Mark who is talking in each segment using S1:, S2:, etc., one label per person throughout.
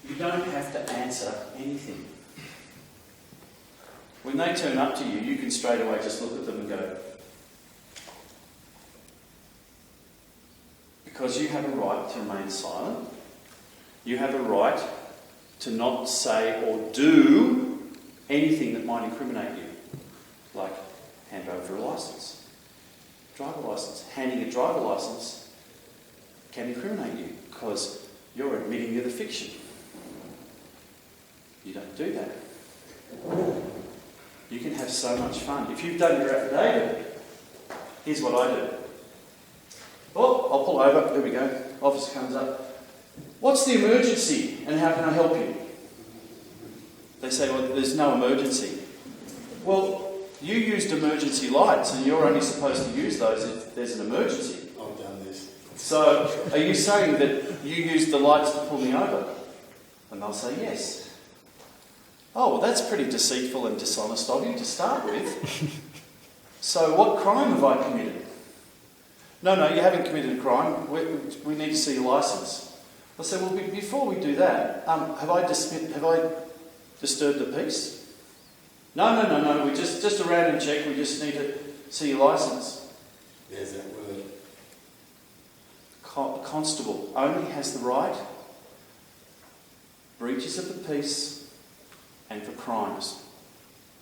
S1: You don't have to answer anything. When they turn up to you, you can straight away just look at them and go, because you have a right to remain silent. You have a right to not say or do anything that might incriminate you, like hand over a licence, driver licence. Handing a driver licence can incriminate you because you're admitting you're the fiction. You don't do that. You can have so much fun. If you've done your affidavit, here's what I do. Oh, I'll pull over. There we go. Officer comes up. What's the emergency and how can I help you? They say, well, there's no emergency. Well, you used emergency lights and you're only supposed to use those if there's an emergency.
S2: I've done this.
S1: So, are you saying that you used the lights to pull me over? And they'll say, yes. Oh, well, that's pretty deceitful and dishonest of you to start with. So, what crime have I committed? No, you haven't committed a crime. We need to see your licence. I said, well, before we do that, have I disturbed the peace? No. We just a random check. We just need to see your licence.
S2: There's that word.
S1: Constable only has the right breaches of the peace and for crimes.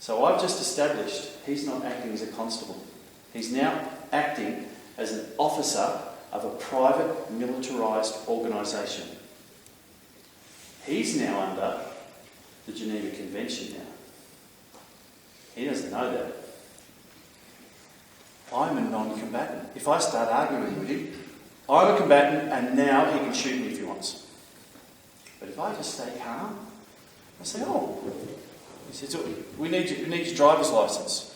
S1: So I've just established he's not acting as a constable. He's now acting as an officer of a private militarised organisation. He's now under the Geneva Convention now. He doesn't know that. I'm a non-combatant. If I start arguing with him, I'm a combatant and now he can shoot me if he wants. But if I just stay calm, I say, oh, he says, we need your driver's licence.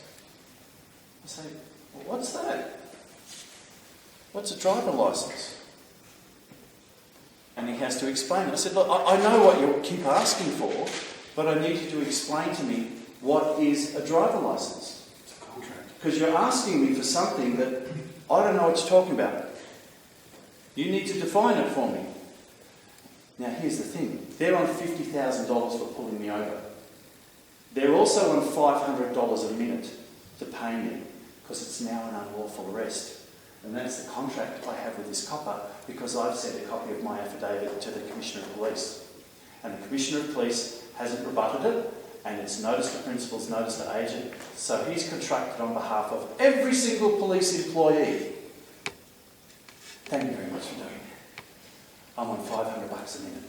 S1: I say, well, what's that? What's a driver licence? And he has to explain it. I said, look, I know what you keep asking for, but I need you to explain to me what is a driver licence.
S2: It's a contract.
S1: Because you're asking me for something that I don't know what you're talking about. You need to define it for me. Now, here's the thing. They're on $50,000 for pulling me over. They're also on $500 a minute to pay me because it's now an unlawful arrest. And that's the contract I have with this copper because I've sent a copy of my affidavit to the Commissioner of Police. And the Commissioner of Police hasn't rebutted it and it's notice to principals, notice to agent. So he's contracted on behalf of every single police employee. Thank you very much for doing it. I'm on $500 a minute.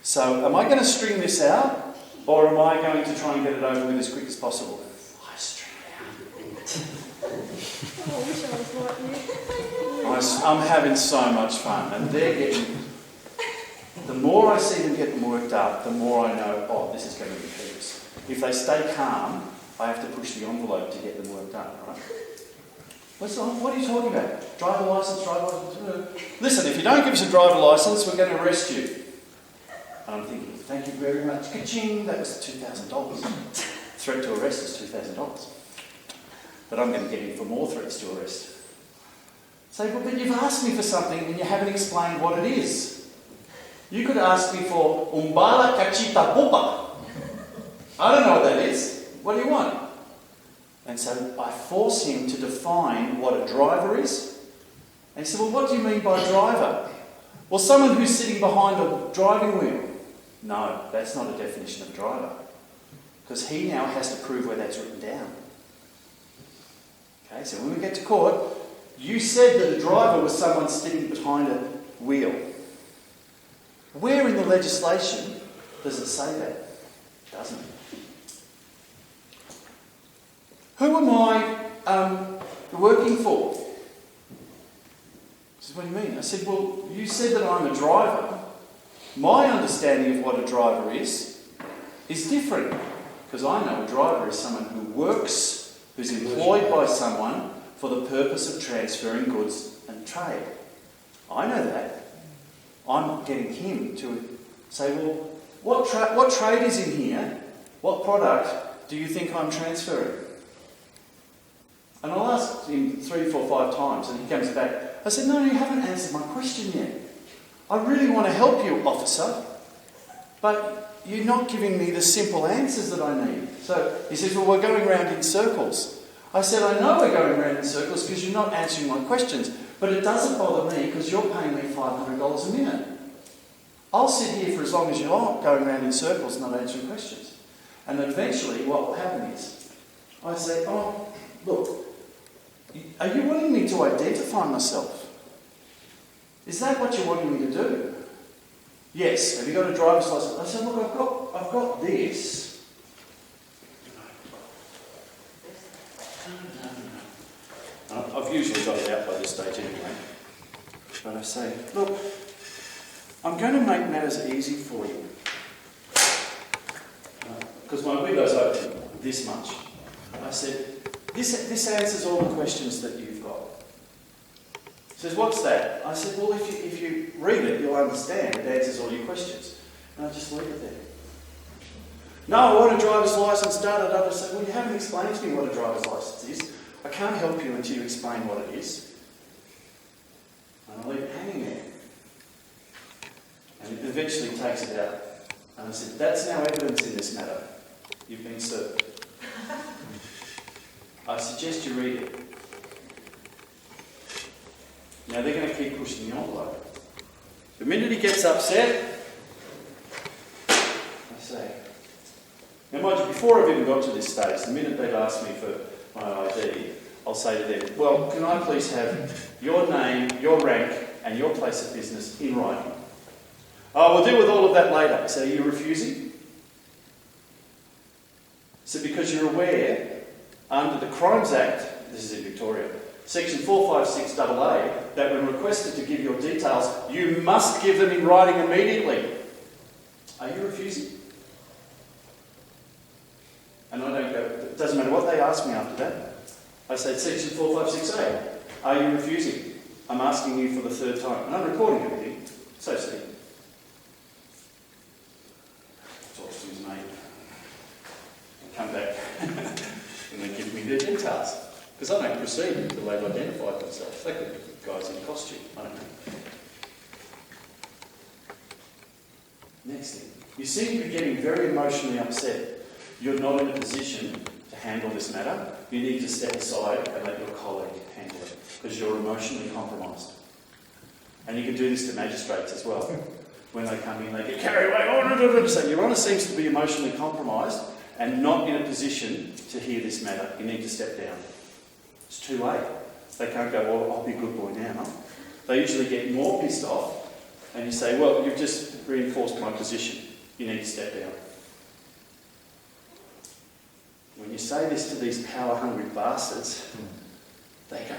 S1: So am I going to string this out or am I going to try and get it over with as quick as possible? I string it out.
S3: Oh, I wish I was like you.
S1: I'm having so much fun and they're getting... The more I see them getting worked up, the more I know, oh, this is going to be heaps. If they stay calm, I have to push the envelope to get them worked up, right? What are you talking about? Driver licence? Listen, if you don't give us a driver licence, we're going to arrest you. And I'm thinking, thank you very much. Ka-ching, that was $2,000. Threat to arrest is $2,000. But I'm going to get in for more threats to arrest. Say, well, but you've asked me for something and you haven't explained what it is. You could ask me for umbala cachita pupa. I don't know what that is. What do you want? And so I force him to define what a driver is. And he said, well, what do you mean by driver? Well, someone who's sitting behind a driving wheel. No, that's not a definition of driver. Because he now has to prove where that's written down. Okay, so when we get to court, you said that a driver was someone sitting behind a wheel. Where in the legislation does it say that? It doesn't. Who am I working for? He said, what do you mean? I said, well, you said that I'm a driver. My understanding of what a driver is different. Because I know a driver is someone who works, who's employed by someone for the purpose of transferring goods and trade. I know that. I'm getting him to say, well, what trade is in here? What product do you think I'm transferring? And I'll ask him 3, 4, 5 times and he comes back. I said, no, you haven't answered my question yet. I really want to help you, officer. but you're not giving me the simple answers that I need. So he says, well, we're going round in circles. I said, I know we're going round in circles because you're not answering my questions, but it doesn't bother me because you're paying me $500 a minute. I'll sit here for as long as you like, going round in circles, not answering questions. And then eventually what will happen is, I say, oh, look, are you wanting me to identify myself? Is that what you're wanting me to do? Yes. Have you got a driver's license? I said, look, I've got this. I've usually got it out by this stage anyway. But I say, look, I'm going to make matters easy for you. Because my window's open this much. I said, this answers all the questions that you've got. He says, what's that? I said, well, if you read it, you'll understand. It answers all your questions. And I just leave it there. No, I want a driver's licence, I said, well, you haven't explained to me what a driver's licence is. I can't help you until you explain what it is. And I leave it hanging there. And it eventually takes it out. And I said, that's now evidence in this matter. You've been served. I suggest you read it. Now they're going to keep pushing the envelope. The minute he gets upset, I say, now mind you, before I've even got to this stage, the minute they've asked me for my ID, I'll say to them, well, can I please have your name, your rank, and your place of business in writing? Oh, we'll deal with all of that later. So are you refusing? So because you're aware, under the Crimes Act, this is in Victoria, Section 456AA, that when requested to give your details, you must give them in writing immediately. Are you refusing? And I don't go, it doesn't matter what they ask me after that. I say, Section 456A, are you refusing? I'm asking you for the third time. And I'm recording everything. So see. Talk to his mate. And come back. And they give me their details. Because I don't proceed until they've identified themselves. They could be guys in costume. I don't know. Next thing. You seem to be getting very emotionally upset. You're not in a position to handle this matter. You need to step aside and let your colleague handle it. Because you're emotionally compromised. And you can do this to magistrates as well. When they come in, they get carried away. Oh, no. So your Honour seems to be emotionally compromised and not in a position to hear this matter. You need to step down. It's too late. They can't go, well, I'll be a good boy now. They usually get more pissed off and you say, well, you've just reinforced my position. You need to step down. When you say this to these power-hungry bastards, they go,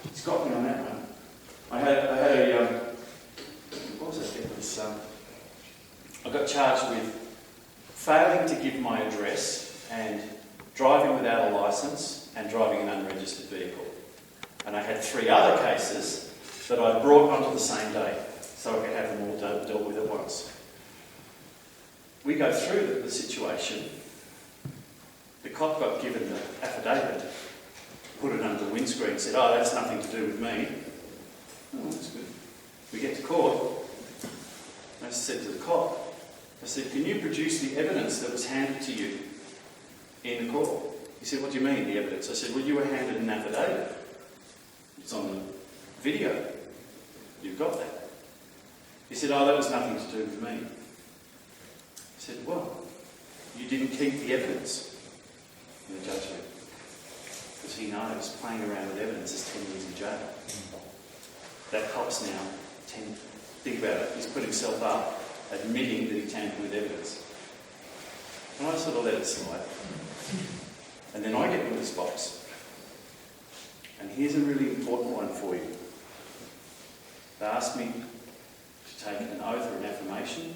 S1: it's got me on that one. I had a what was it? It was, I got charged with failing to give my address and driving without a licence and driving an unregistered vehicle. And I had 3 other cases that I brought onto the same day so I could have them all dealt with at once. We go through the situation. The cop got given the affidavit, put it under the windscreen and said, oh, that's nothing to do with me. Oh, that's good. We get to court. I said to the cop, I said, can you produce the evidence that was handed to you in the court? He said, what do you mean, the evidence? I said, well, you were handed an affidavit. It's on the video. You've got that. He said, oh, that was nothing to do with me. I said, well, you didn't keep the evidence in the judgment. Because he knows playing around with evidence is 10 years in jail. That cop's now 10. Think about it. He's put himself up admitting that he tampered with evidence. And I sort of let it slide. And then I get into this box. And here's a really important one for you. They asked me to take an oath or an affirmation,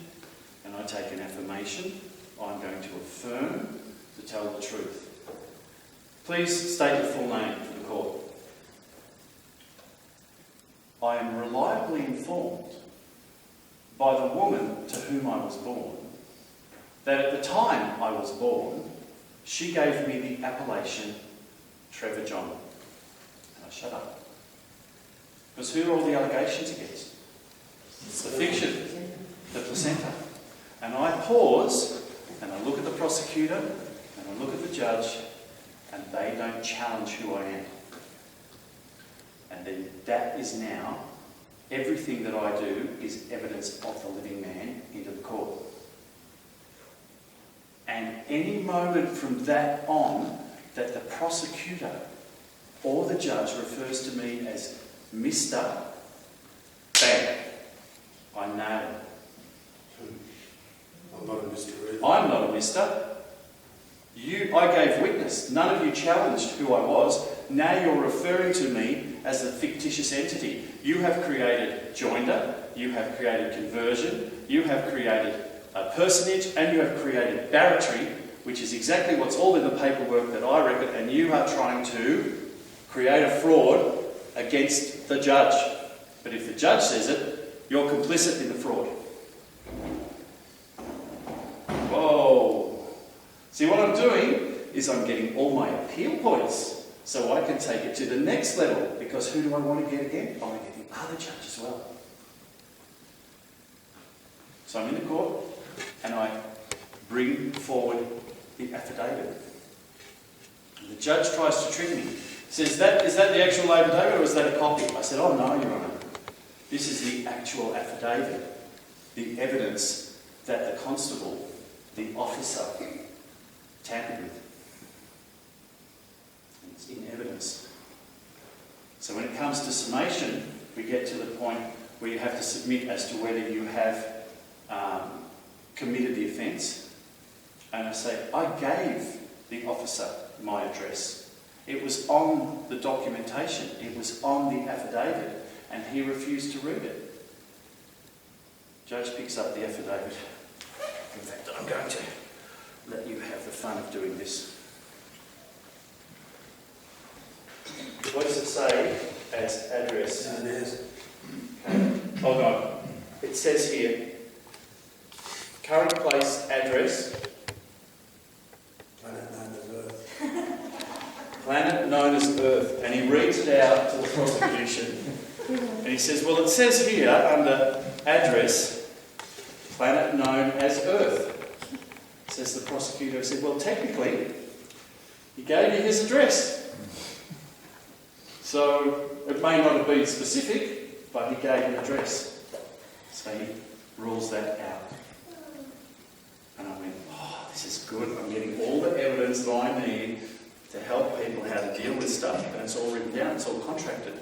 S1: and I take an affirmation. I'm going to affirm to tell the truth. Please state your full name for the court. I am reliably informed by the woman to whom I was born that at the time I was born, she gave me the appellation Trevor John. And I shut up. Because who are all the allegations against? It's the fiction. the centre. And I pause and I look at the prosecutor and I look at the judge, and they don't challenge who I am. And then that is now, everything that I do is evidence of the living man into the court. And any moment from that on that the prosecutor or the judge refers to me as Mr. Bang, I nail it.
S2: I'm not a Mr. Either.
S1: I'm not a mister. I gave witness. None of you challenged who I was. Now you're referring to me as a fictitious entity. You have created joinder, you have created conversion, you have created a personage, and you have created barratry, which is exactly what's all in the paperwork that I reckon, and you are trying to create a fraud against the judge. But if the judge says it, you're complicit in the fraud. Whoa. See, what I'm doing is I'm getting all my appeal points so I can take it to the next level, because who do I want to get again? I want to get the other judge as well. So I'm in the court and I bring forward the affidavit. And the judge tries to trick me. Says, is that the actual affidavit or is that a copy? I said, oh no, Your Honour. This is the actual affidavit. The evidence that the constable, the officer, tampered with. And it's in evidence. So when it comes to summation, we get to the point where you have to submit as to whether you have committed the offence. And I say, I gave the officer my address. It was on the documentation. It was on the affidavit. And he refused to read it. Judge picks up the affidavit. In fact, I'm going to let you have the fun of doing this. What does it say as address?
S2: And there's
S1: Okay. Hold on. It says here, current place address,
S2: planet known as Earth.
S1: planet known as Earth. And he reads it out to the prosecution. And he says, well, it says here under address, planet known as Earth. Says the prosecutor. He said, well, technically, he gave you his address. So it may not have been specific, but he gave an address. So he rules that out. And I went, oh, this is good. I'm getting all the evidence that I need to help people how to deal with stuff. And it's all written down. It's all contracted.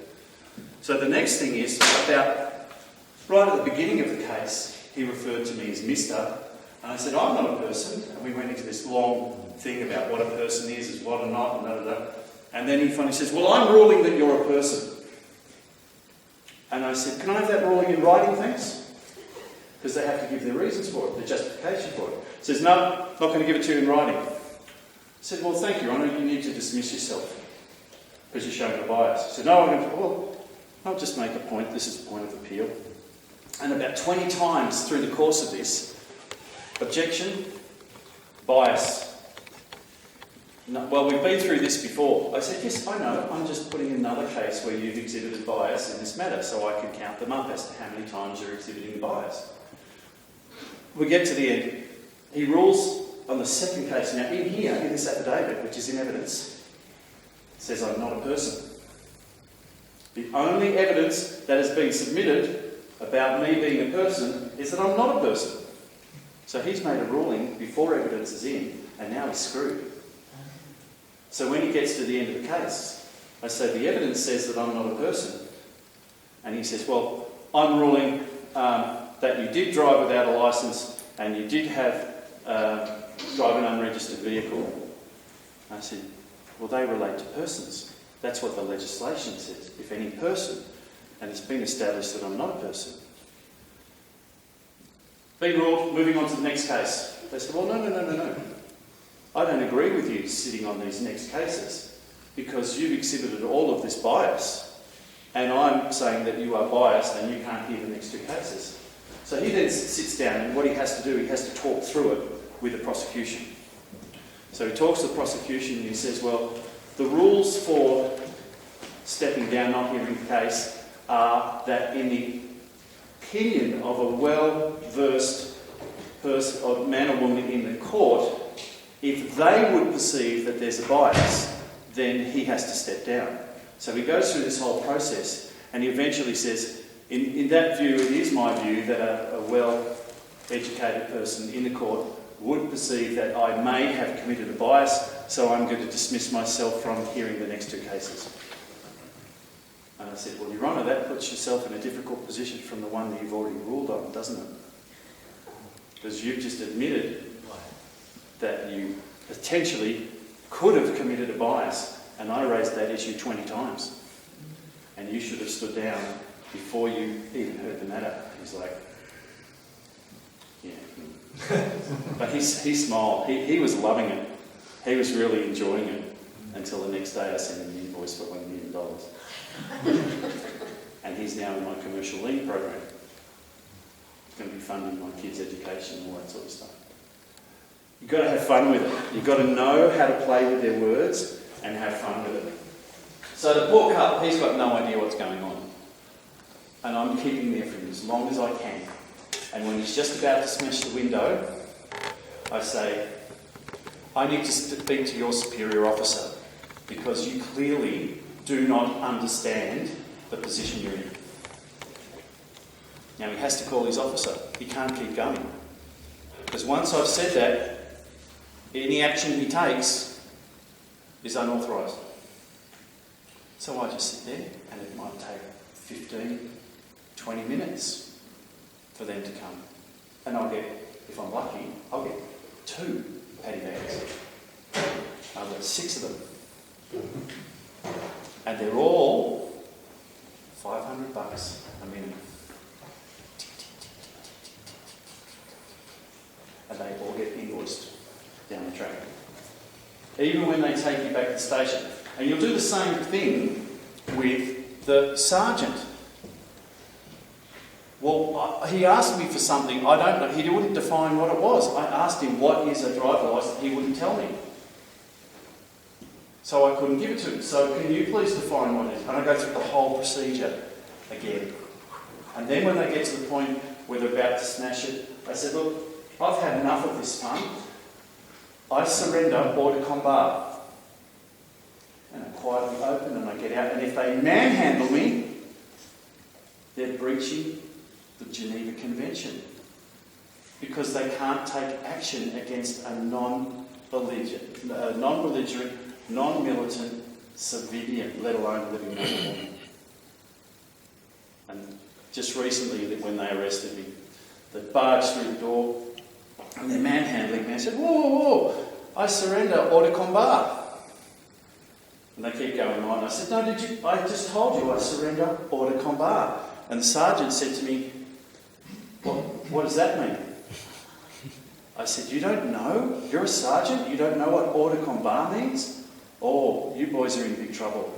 S1: So the next thing is about, right at the beginning of the case, he referred to me as Mr. And I said, I'm not a person. And we went into this long thing about what a person is what or not, and da da da. And then he finally says, well, I'm ruling that you're a person. And I said, can I have that ruling in writing, thanks? Because they have to give their reasons for it, the justification for it. He says, no, not going to give it to you in writing. I said, well, thank you, Your Honour, you need to dismiss yourself because you're showing a bias. He said, no, I'm going to, well, I'll just make a point. This is a point of appeal. And about 20 times through the course of this, objection, bias. No, well, we've been through this before. I said, yes, I know. I'm just putting another case where you've exhibited bias in this matter so I can count them up as to how many times you're exhibiting bias. We get to the end. He rules on the second case. Now, in here, in this affidavit, which is in evidence, it says I'm not a person. The only evidence that has been submitted about me being a person is that I'm not a person. So he's made a ruling before evidence is in, and now he's screwed. So when he gets to the end of the case, I say, the evidence says that I'm not a person. And he says, well, I'm ruling that you did drive without a licence and you did drive an unregistered vehicle. I said, well, they relate to persons. That's what the legislation says. If any person, and it's been established that I'm not a person. Being ruled, moving on to the next case. They said, well, no. I don't agree with you sitting on these next cases because you've exhibited all of this bias and I'm saying that you are biased and you can't hear the next two cases. So he then sits down and what he has to do, he has to talk through it with the prosecution. So he talks to the prosecution and he says, well, the rules for stepping down, not hearing the case, are that in the opinion of a well-versed person, or man or woman in the court, if they would perceive that there's a bias, then he has to step down. So he goes through this whole process, and he eventually says, in that view, it is my view that a well-educated person in the court would perceive that I may have committed a bias, so I'm going to dismiss myself from hearing the next two cases. And I said, well, Your Honour, that puts yourself in a difficult position from the one that you've already ruled on, doesn't it? Because you've just admitted that you potentially could have committed a bias, and I raised that issue 20 times. And you should have stood down before you even heard the matter. He's like, yeah. But he smiled. He was loving it. He was really enjoying it until the next day I sent him an invoice for $1 million. And he's now in my commercial lien program. It's going to be funding my kids' education and all that sort of stuff. You've got to have fun with it. You've got to know how to play with their words and have fun with it. So the poor cup, he's got no idea what's going on. And I'm keeping there for him as long as I can. And when he's just about to smash the window, I say, I need to speak to your superior officer because you clearly do not understand the position you're in. Now he has to call his officer. He can't keep going. Because once I've said that, any action he takes is unauthorised. So I just sit there and it might take 15, 20 minutes for them to come. And I'll get, if I'm lucky, I'll get 2 paddy bags. I've got 6 of them. And they're all $500 a minute. And they all get invoiced down the track. Even when they take you back to the station. And you'll do the same thing with the sergeant. Well, he asked me for something, I don't know, he wouldn't define what it was. I asked him what is a driver licence, he wouldn't tell me. So I couldn't give it to him. So can you please define what it is? And I go through the whole procedure again. And then when they get to the point where they're about to smash it, I said, look, I've had enough of this fun. I surrender hors de combat. And I quietly open and I get out. And if they manhandle me, they're breaching the Geneva Convention. Because they can't take action against a non-belligerent, non-militant civilian, let alone living man or woman. And just recently, when they arrested me, they barged through the door and they're manhandling me. I said, whoa, whoa, whoa, I surrender hors de combat. And they keep going on. I said, no, I just told you I surrender hors de combat. And the sergeant said to me, what does that mean? I said, you don't know? You're a sergeant? You don't know what hors de combat means? Oh, you boys are in big trouble.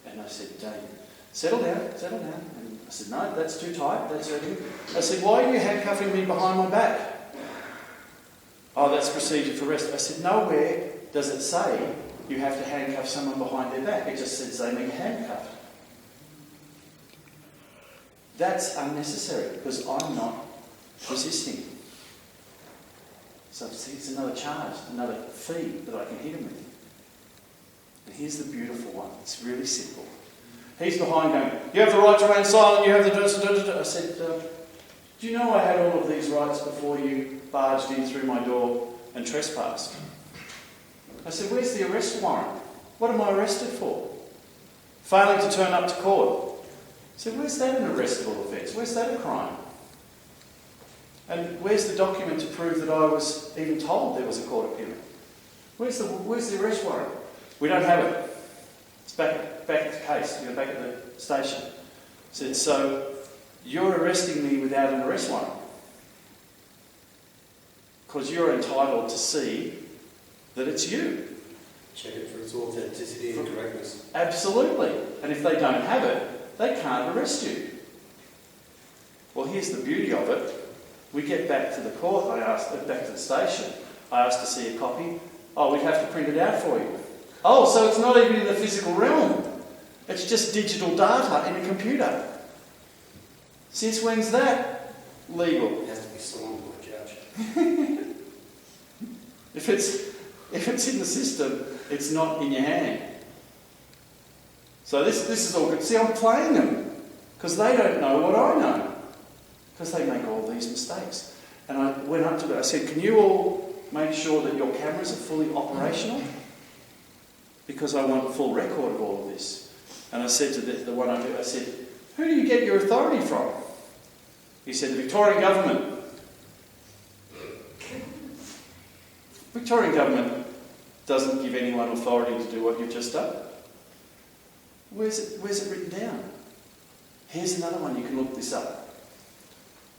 S1: And I said, settle down. And I said, no, that's too tight, that's hurting. I said, why are you handcuffing me behind my back? Oh, that's procedure for arrest. I said, nowhere does it say you have to handcuff someone behind their back. It just says they need handcuffed. That's unnecessary because I'm not resisting. So it's another charge, another fee that I can hit him with. And here's the beautiful one. It's really simple. He's behind going, you have the right to remain silent, you have the... I said, do you know I had all of these rights before you barged in through my door and trespassed? I said, where's the arrest warrant? What am I arrested for? Failing to turn up to court. I said, where's that an arrestable offence? Where's that a crime? And where's the document to prove that I was even told there was a court appearance? Where's the arrest warrant? We don't have it. It's back at the case, back at the station. I said, so you're arresting me without an arrest warrant? Because you're entitled to see that it's you.
S2: Check it for its authenticity and correctness.
S1: Absolutely. And if they don't have it, they can't arrest you. Well, here's the beauty of it. We get back to the court, back to the station. I asked to see a copy. Oh, we'd have to print it out for you. Oh, so it's not even in the physical realm. It's just digital data in a computer. Since when's that legal?
S2: It has to be signed by a judge.
S1: If it's in the system, it's not in your hand. So this is all good. See, I'm playing them because they don't know what I know because they make all these mistakes. And I went up to them. I said, "Can you all make sure that your cameras are fully operational? Because I want a full record of all of this." And I said to the one I said, "Who do you get your authority from?" He said, "The Victorian government." Victorian government doesn't give anyone authority to do what you've just done. Where's it written down? Here's another one, you can look this up.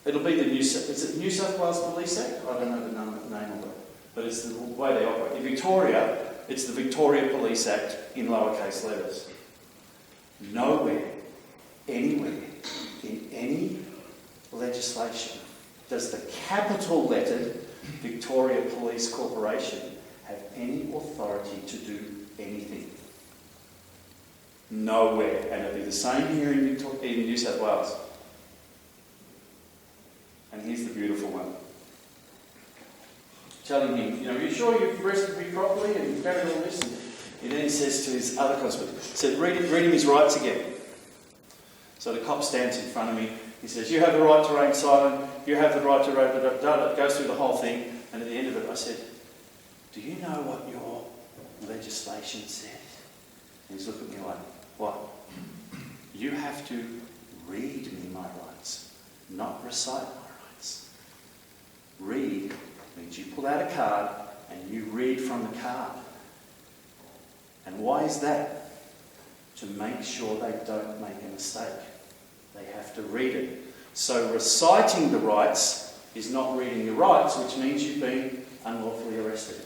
S1: It'll be the New South Wales Police Act? I don't know the name of it, but it's the way they operate. In Victoria, it's the Victoria Police Act in lowercase letters. Nowhere, anywhere, in any legislation does the capital lettered Victoria Police Corporation have any authority to do anything. Nowhere. And it'll be the same here in New South Wales. And here's the beautiful one. Telling him, "Are you sure you've rested me properly and you've carried all this?" And then he says to his other constable, read him his rights again. So the cop stands in front of me. He says, "You have the right to remain silent. You have the right to..." It goes through the whole thing. And at the end of it, I said, "Do you know what your legislation says?" And he's looking at me like, "What?" "You have to read me my rights, not recite my rights." Read means you pull out a card and you read from the card. And why is that? To make sure they don't make a mistake. They have to read it. So reciting the rights is not reading your rights, which means you've been unlawfully arrested.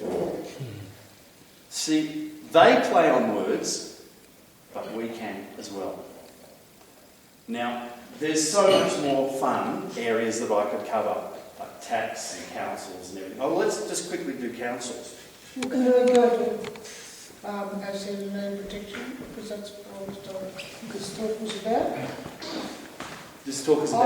S1: See, they play on words, but we can as well. Now, there's so much more fun areas that I could cover, like tax and councils and everything. Oh, let's just quickly do councils.
S4: Well, can we go to asset and name protection? Because that's what this talk was about.
S1: This talk is about